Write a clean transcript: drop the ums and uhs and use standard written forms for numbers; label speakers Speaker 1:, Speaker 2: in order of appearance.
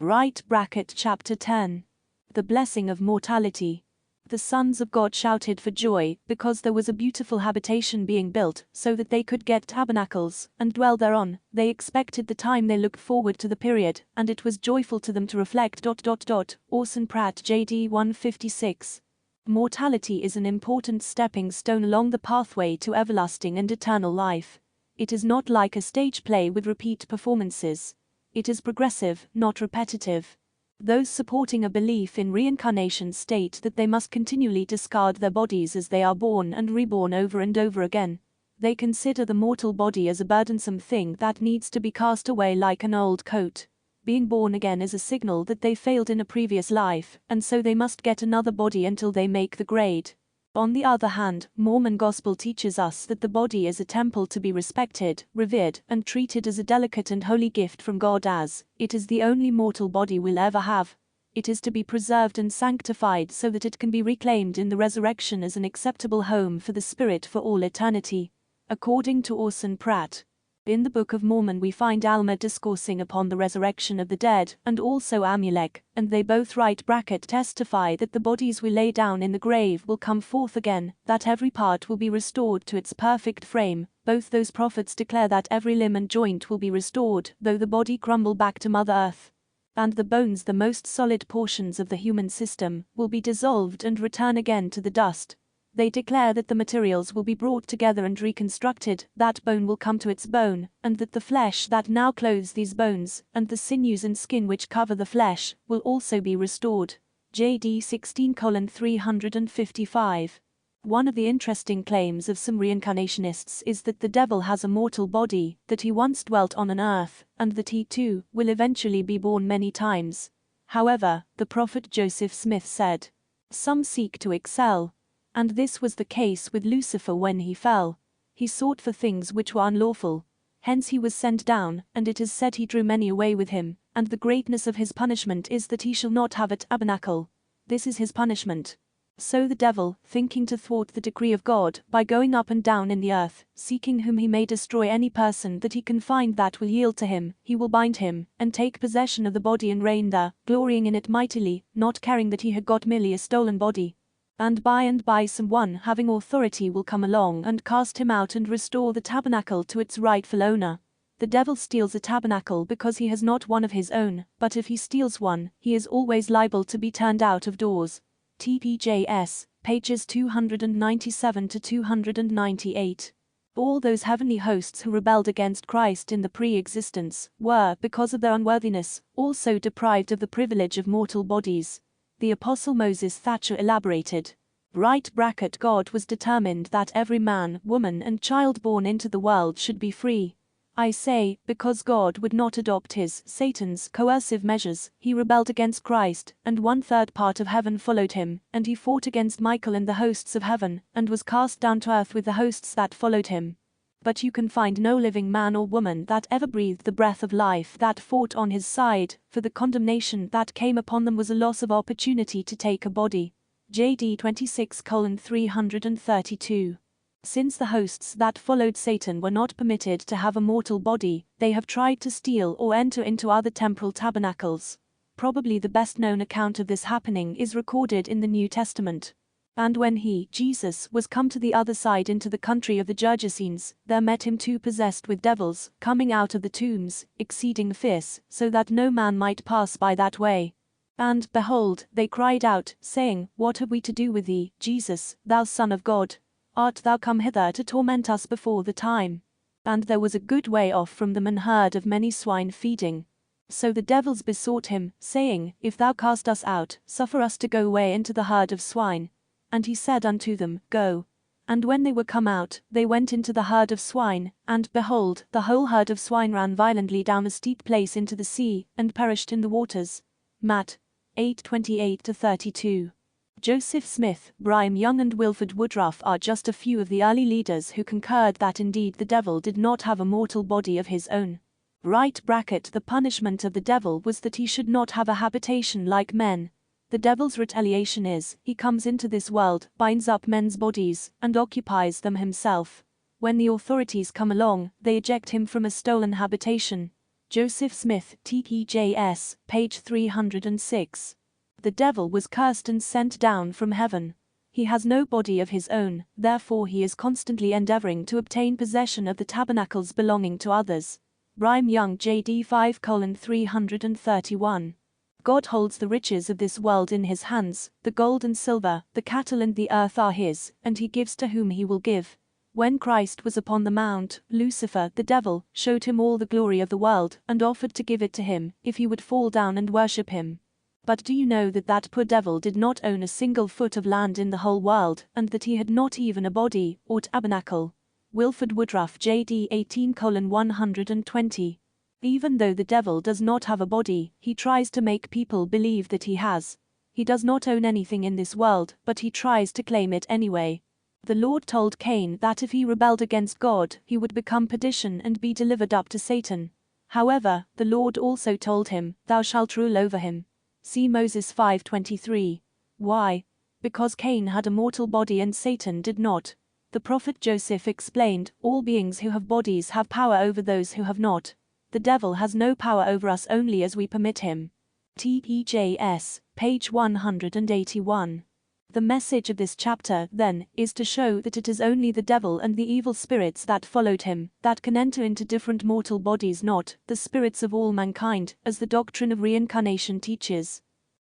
Speaker 1: Right bracket chapter 10. The blessing of mortality. The sons of God shouted for joy because there was a beautiful habitation being built so that they could get tabernacles and dwell thereon. They expected the time, they looked forward to the period, and it was joyful to them to reflect. Orson Pratt, JD 156. Mortality is an important stepping stone along the pathway to everlasting and eternal life. It is not like a stage play with repeat performances. It is progressive, not repetitive. Those supporting a belief in reincarnation state that they must continually discard their bodies as they are born and reborn over and over again. They consider the mortal body as a burdensome thing that needs to be cast away like an old coat. Being born again is a signal that they failed in a previous life, and so they must get another body until they make the grade. On the other hand, Mormon gospel teaches us that the body is a temple to be respected, revered, and treated as a delicate and holy gift from God, as it is the only mortal body we'll ever have. It is to be preserved and sanctified so that it can be reclaimed in the resurrection as an acceptable home for the spirit for all eternity. According to Orson Pratt. In the Book of Mormon we find Alma discoursing upon the resurrection of the dead, and also Amulek, and they both testify that the bodies we lay down in the grave will come forth again, that every part will be restored to its perfect frame. Both those prophets declare that every limb and joint will be restored, though the body crumble back to Mother Earth. And the bones, the most solid portions of the human system, will be dissolved and return again to the dust. They declare that the materials will be brought together and reconstructed, that bone will come to its bone, and that the flesh that now clothes these bones, and the sinews and skin which cover the flesh, will also be restored. JD 16:355. One of the interesting claims of some reincarnationists is that the devil has a mortal body, that he once dwelt on an earth, and that he too will eventually be born many times. However, the prophet Joseph Smith said, "Some seek to excel." And this was the case with Lucifer when he fell. He sought for things which were unlawful. Hence he was sent down, and it is said he drew many away with him, and the greatness of his punishment is that he shall not have a tabernacle. This is his punishment. So the devil, thinking to thwart the decree of God, by going up and down in the earth, seeking whom he may destroy any person that he can find that will yield to him, he will bind him, and take possession of the body and reign there, glorying in it mightily, not caring that he had got merely a stolen body. And by someone having authority will come along and cast him out and restore the tabernacle to its rightful owner. The devil steals a tabernacle because he has not one of his own, but if he steals one, he is always liable to be turned out of doors. TPJS, pages 297 to 298. All those heavenly hosts who rebelled against Christ in the pre-existence were, because of their unworthiness, also deprived of the privilege of mortal bodies. The Apostle Moses Thatcher elaborated. God was determined that every man, woman and child born into the world should be free. I say, because God would not adopt Satan's coercive measures, he rebelled against Christ, and 1/3 part of heaven followed him, and he fought against Michael and the hosts of heaven, and was cast down to earth with the hosts that followed him. But you can find no living man or woman that ever breathed the breath of life that fought on his side, for the condemnation that came upon them was a loss of opportunity to take a body. JD 26:332. Since the hosts that followed Satan were not permitted to have a mortal body, they have tried to steal or enter into other temporal tabernacles. Probably the best known account of this happening is recorded in the New Testament. And when he, Jesus, was come to the other side into the country of the Gergesenes, there met him two possessed with devils, coming out of the tombs, exceeding fierce, so that no man might pass by that way. And, behold, they cried out, saying, What have we to do with thee, Jesus, thou Son of God? Art thou come hither to torment us before the time? And there was a good way off from them an herd of many swine feeding. So the devils besought him, saying, If thou cast us out, suffer us to go away into the herd of swine. And he said unto them, Go. And when they were come out, they went into the herd of swine, and, behold, the whole herd of swine ran violently down a steep place into the sea, and perished in the waters. Matt. 8:28-32. Joseph Smith, Brigham Young and Wilford Woodruff are just a few of the early leaders who concurred that indeed the devil did not have a mortal body of his own. The punishment of the devil was that he should not have a habitation like men. The devil's retaliation is, he comes into this world, binds up men's bodies, and occupies them himself. When the authorities come along, they eject him from a stolen habitation. Joseph Smith, TEJS, page 306. The devil was cursed and sent down from heaven. He has no body of his own, therefore he is constantly endeavoring to obtain possession of the tabernacles belonging to others. Rime Young JD 5:331. God holds the riches of this world in his hands, the gold and silver, the cattle and the earth are his, and he gives to whom he will give. When Christ was upon the mount, Lucifer, the devil, showed him all the glory of the world, and offered to give it to him, if he would fall down and worship him. But do you know that that poor devil did not own a single foot of land in the whole world, and that he had not even a body, or tabernacle? Wilford Woodruff JD 18:120. Even though the devil does not have a body, he tries to make people believe that he has. He does not own anything in this world, but he tries to claim it anyway. The Lord told Cain that if he rebelled against God, he would become perdition and be delivered up to Satan. However, the Lord also told him, "Thou shalt rule over him." See Moses 5:23. Why? Because Cain had a mortal body and Satan did not. The prophet Joseph explained, all beings who have bodies have power over those who have not. The devil has no power over us only as we permit him. TEJS, page 181. The message of this chapter, then, is to show that it is only the devil and the evil spirits that followed him that can enter into different mortal bodies, not the spirits of all mankind, as the doctrine of reincarnation teaches.